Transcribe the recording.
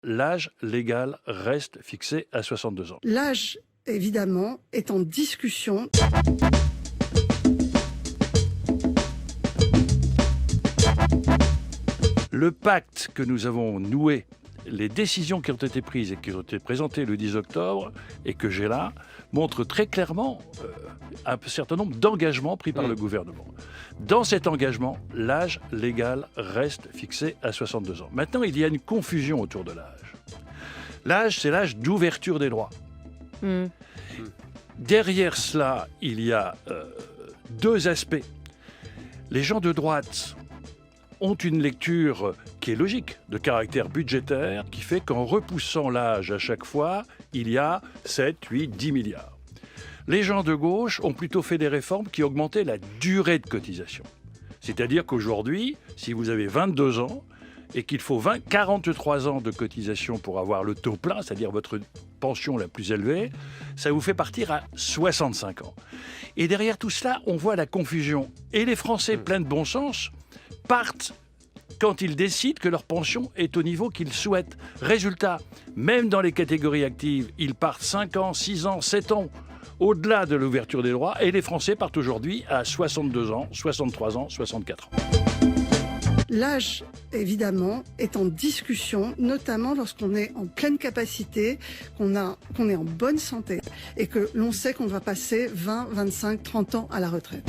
l'âge légal reste fixé à 62 ans. L'âge, évidemment, est en discussion. Le pacte que nous avons noué, les décisions qui ont été prises et qui ont été présentées le 10 octobre et que j'ai là, montrent très clairement un certain nombre d'engagements pris par le gouvernement. Dans cet engagement, l'âge légal reste fixé à 62 ans. Maintenant, il y a une confusion autour de l'âge. L'âge, c'est l'âge d'ouverture des droits. Derrière cela, il y a deux aspects. Les gens de droite ont une lecture qui est logique, de caractère budgétaire, qui fait qu'en repoussant l'âge à chaque fois, il y a 7, 8, 10 milliards. Les gens de gauche ont plutôt fait des réformes qui augmentaient la durée de cotisation. C'est-à-dire qu'aujourd'hui, si vous avez 22 ans et qu'il faut 43 ans de cotisation pour avoir le taux plein, c'est-à-dire votre pension la plus élevée, ça vous fait partir à 65 ans. Et derrière tout cela, on voit la confusion. Et les Français pleins de bon sens partent quand ils décident que leur pension est au niveau qu'ils souhaitent. Résultat, même dans les catégories actives, ils partent 5 ans, 6 ans, 7 ans au-delà de l'ouverture des droits, et les Français partent aujourd'hui à 62 ans, 63 ans, 64 ans. L'âge, évidemment, est en discussion, notamment lorsqu'on est en pleine capacité, qu'on est en bonne santé et que l'on sait qu'on va passer 20, 25, 30 ans à la retraite.